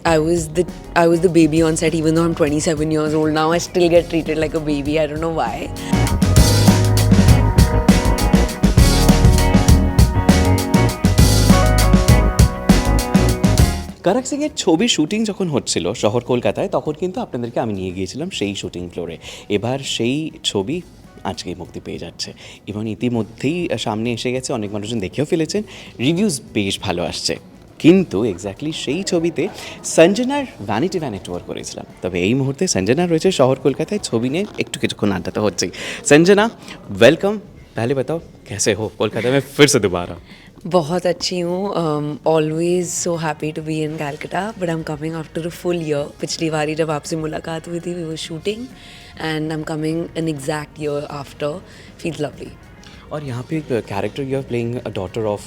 I was the baby on set. Even though I'm 27 years old now, I still get treated like a baby. I don't know why. কারাক সিংয়ের ছবি shooting যখন হচ্ছিল শহর কলকাতায়, তখন কিন্তু আপনাদেরকে আমি নিয়ে গিয়েছিলাম সেই শুটিং ফ্লোরে। এবার সেই ছবি আজকেই মুক্তি পেয়ে যাচ্ছে এবং ইতিমধ্যেই সামনে এসে গেছে, অনেক মানুষজন দেখেও ফেলেছেন, রিভিউজ বেশ ভালো আসছে। কিন্তু এক্স্যাক্টলি সেই ছবিতে সঞ্জনার ভ্যানিটি ভ্যানে ট্যুর করেছিলাম। তবে এই মুহূর্তে সঞ্জনা রয়েছে শহর কলকাতায়, ছবি নিয়ে একটু কিছুক্ষণ আড্ডা তো হচ্ছেই। সঞ্জনা, वेलकम। पहले बताओ कैसे हो कोलकाता में फिर से दोबारा? बहुत अच्छी हूँ. Always so happy to be in Calcutta, but I am coming after a full year. पिछली बारी जब आपसे मुलाकात हुई थी, we were shooting, and I am coming an exact year after. Feels lovely. और यहाँ पे एक character you are playing a daughter of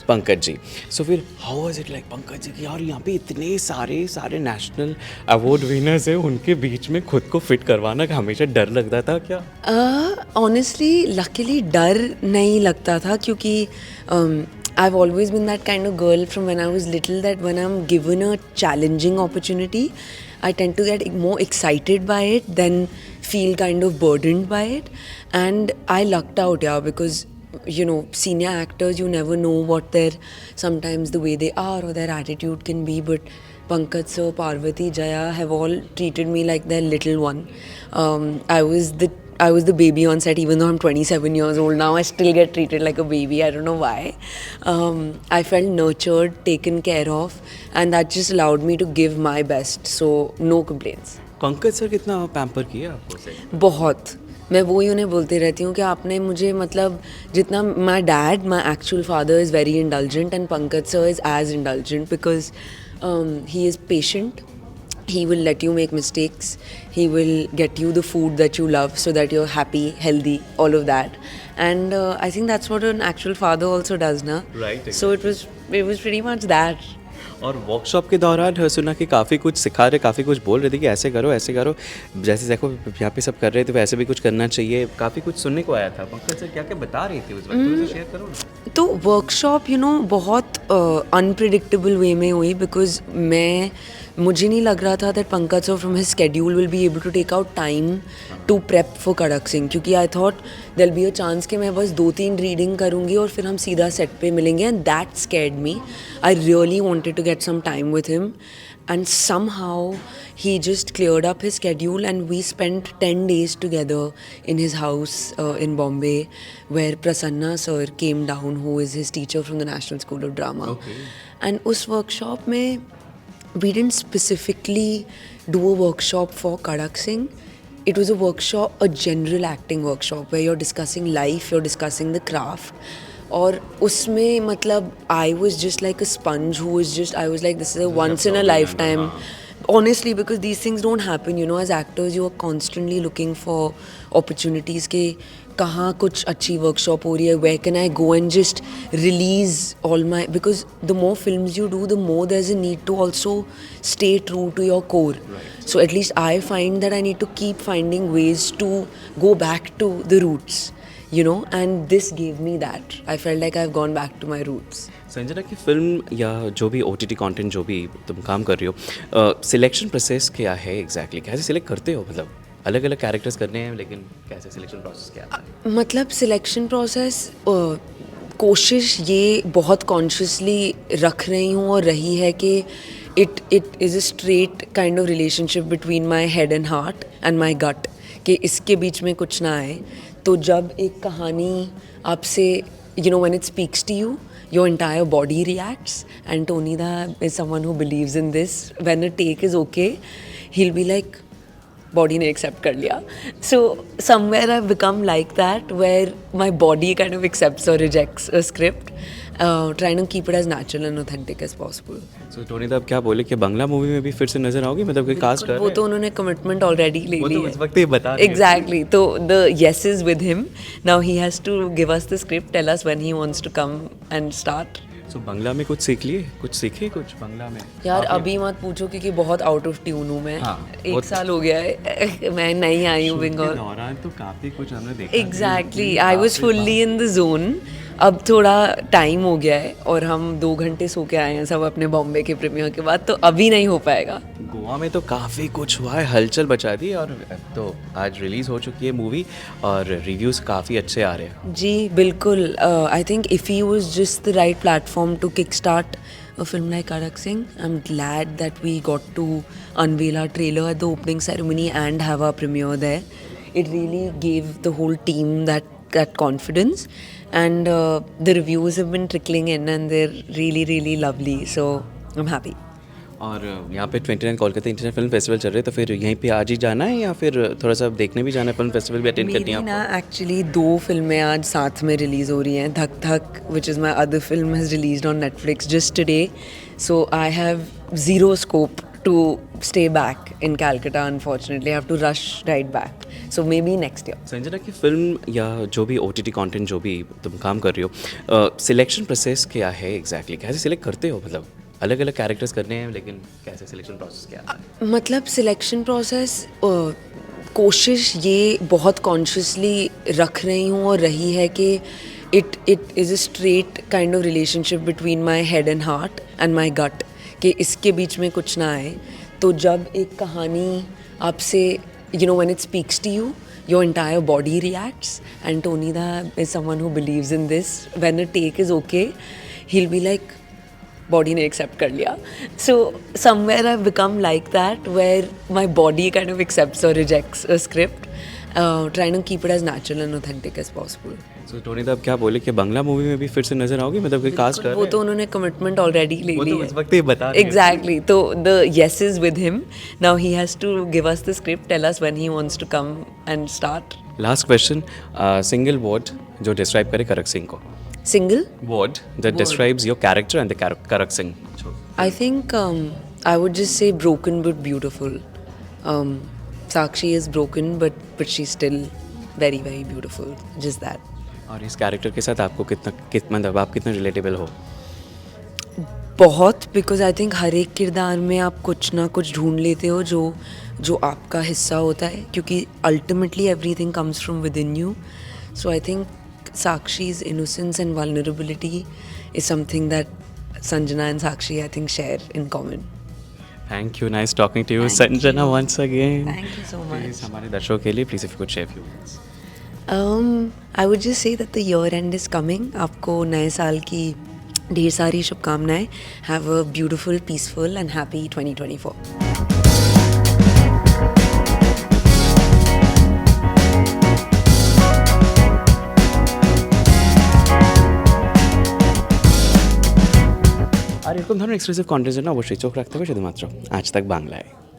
Pankaj ji. So फिर how was it like Pankaj ji की यार यहाँ पे इतने सारे नेशनल अवार्ड विनर्स हैं, उनके बीच में खुद को फिट करवाना हमेशा डर लगता था क्या? ऑनेस्टली लकीली डर नहीं लगता था, क्योंकि I've always been that kind of girl from when I was little, that when I'm given a challenging opportunity, I tend to get more excited by it than feel kind of burdened by it. And I lucked out, yeah, because you know, senior actors, you never know what their, sometimes the way they are or their attitude can be, but Pankaj sir, Parvati, Jaya have all treated me like their little one. I was the baby on set. Even though I'm 27 years old now, I still get treated like a baby. I don't know why. I felt nurtured, taken care of, and that just allowed me to give my best. So no complaints. Pankaj sir कितना pamper किया आपको से? बहुत. मैं वही उन्हें बोलते रहती हूँ कि आपने मुझे, मतलब जितना my dad, my actual father is very indulgent, and Pankaj sir is as indulgent, because he is patient. He will let you make mistakes. He will get you the food that you love so that you're happy, healthy, all of that. And I think that's what an actual father also does, na? Right, exactly. So it was pretty much that. और workshop के दौरान सुना कि काफ़ी कुछ सिखा रहे, काफ़ी कुछ बोल रहे थे कि ऐसे करो, जैसे देखो यहाँ पे सब कर रहे थे वैसे भी कुछ करना चाहिए, काफ़ी कुछ सुनने को आया था। पंकज सर क्या क्या बता रही थी उस वक्त, मुझे शेयर करो ना। तो वर्कशॉप बहुत अनप्रिडिक्टेबल वे में हुई, बिकॉज मुझे नहीं लग रहा था that Pankaj sir from his schedule will be able to take out time to prep for Kadak Singh, क्योंकि I thought there be a chance कि मैं बस 2-3 रीडिंग करूँगी और फिर हम सीधा सेट पे मिलेंगे, and that scared me. I really wanted to get some time with him, and somehow he just cleared up his schedule, and we spent 10 days together in his house in Bombay, where Prasanna sir came down, who is his teacher from the National School of Drama. Okay. And us workshop mein we didn't specifically do a workshop for Kadak Singh. It was a workshop, a general acting workshop, where you're discussing life, you're discussing the craft. और उसमें मतलब I was just like a sponge who was just, I was like, this is a once in a lifetime. Honestly, because these things don't happen, you know, as actors you are constantly looking for opportunities के कहाँ कुछ अच्छी workshop हो रही है, where can I go and just release all my, because the more films you do, the more there's a need to also stay true to your core. Right. So at least I find that I need to keep finding ways to go back to the roots. You know, and this gave me that. I felt like I've gone back to my roots. Sanjana की film या जो भी OTT content जो भी तुम काम कर रही हो, सिलेक्शन प्रोसेस क्या है एग्जैक्टली? कैसे सिलेक्ट करते हो? मतलब अलग अलग कैरेक्टर्स करने हैं, लेकिन कैसे सिलेक्शन प्रोसेस क्या है? मतलब सिलेक्शन प्रोसेस कोशिश ये बहुत कॉन्शियसली रख रही हूँ और रही है कि it is a straight kind of relationship between my head and heart and my gut, कि इसके बीच में कुछ ना आए. तो जब एक कहानी आपसे, you know, when it speaks to you, your entire body reacts, and Tony Da is someone who believes in this. When a take is okay, he'll be like, body ने accept कर लिया. So somewhere I've become like that, where my body kind of accepts or rejects a script, trying to keep it as natural and authentic as possible. So Tony दा क्या बोले कि बंगला movie में भी फिर से नजर आओगी, मतलब कि कास्ट कर रहे हैं? वो तो उन्होंने कमिटमेंट ऑलरेडी ले ली है. वो तो उस वक्त ही बता रहे हैं. Exactly. तो the yes is with him. Now he has to give us the script, tell us when he wants to come and start. सो बांग्ला में कुछ सीख लिए, कुछ सीखे कुछ बांग्ला में? यार अभी मत पूछो क्योंकि बहुत आउट ऑफ ट्यून हूँ मैं। हाँ, एक साल हो गया है मैं नहीं आई हूँ बंगाल। दौरान तो काफ़ी कुछ हमने देखा। Exactly, I was fully in the zone. अब थोड़ा टाइम हो गया है और हम 2 घंटे सो के आए हैं सब अपने बॉम्बे के प्रीमियर के बाद, तो अभी नहीं हो पाएगा। गोवा में तो काफ़ी कुछ हुआ है, हलचल बचा दी, और तो आज रिलीज़ हो चुकी है मूवी और रिव्यूज़ काफ़ी अच्छे आ रहे हैं। जी बिल्कुल, I think IFFI was just the right platform to kick start a film like Karak Singh. I'm glad that we got to unveil our trailer at the opening ceremony and have our premiere there. It really gave the whole team that confidence, and the reviews have been trickling in and they're really lovely, so I'm happy. और यहाँ पे 29 Kolkata international film festival चल रहे हैं, तो फिर यहीं पे आज ही जाना है या फिर थोड़ा सा देखने भी जाना है? फिल्म फेस्टिवल भी अटेंड करनी है मेरी आपको? ना एक्चुअली 2 फिल्में आज साथ में रिलीज़ हो रही हैं। Dhak Dhak which is my other film has released on Netflix just today, so I have zero scope to stay back in Calcutta. Unfortunately I have to rush right back, so maybe next year. Sanjana की film या जो भी OTT content जो भी तुम काम कर रही हो, सिलेक्शन प्रोसेस क्या है एग्जैक्टली? कैसे सिलेक्ट करते हो? मतलब अलग अलग कैरेक्टर्स करने हैं, लेकिन कैसे सिलेक्शन प्रोसेस क्या है? मतलब सिलेक्शन प्रोसेस कोशिश ये बहुत कॉन्शियसली रख रही हूँ और रही है कि it is a straight kind of relationship between my head and heart and my gut, कि इसके बीच में कुछ ना आए। तो जब एक कहानी आपसे when it speaks to you, your entire body reacts, and Tony Da is someone who believes in this. When a take is okay, he'll be like, body ने accept कर लिया. So somewhere I've become like that, where my body kind of accepts or rejects a script, trying to keep it as natural and authentic as possible. So Tony दा अब क्या बोले कि Bangla movie में भी फिर से नजर आओगी? मतलब कोई कास्ट कर वो तो उन्होंने कमिटमेंट ऑलरेडी ले ली तो है। उस वक्त ही बता रहे हैं। एग्जैक्टली, तो the yes is with him now. He has to give us the script, tell us when he wants to come and start. Last question, single word जो डिस्क्राइब करे करक सिंह को। Single Word that describes your character and the Karak Singh. I think I would just say broken but beautiful. Sakshi is broken but she's still very beautiful. Just that. और इस character के साथ आपको कितना मतलब आप कितना रिलेटेबल हो? बहुत, बिकॉज आई थिंक हर एक किरदार में आप कुछ ना कुछ ढूंढ लेते हो जो आपका हिस्सा होता है, क्योंकि ultimately everything comes from with in you. So I think Sakshi's innocence and vulnerability is something that Sanjana and Sakshi, I think, share in common. Thank you. Nice talking to you, Sanjana, once again. Thank you so much. Please, हमारे दर्शकों के लिए please if you could share few words. I would just say that the year end is coming. आपको नए साल की ढेर सारी शुभकामनाएं. Have a beautiful, peaceful and happy 2024. আর এরকম ধরনের এক্সক্লুসিভ কন্টেন্টের জন্য অবশ্যই চোখ রাখতে হবে শুধুমাত্র আজ তাক বাংলায়।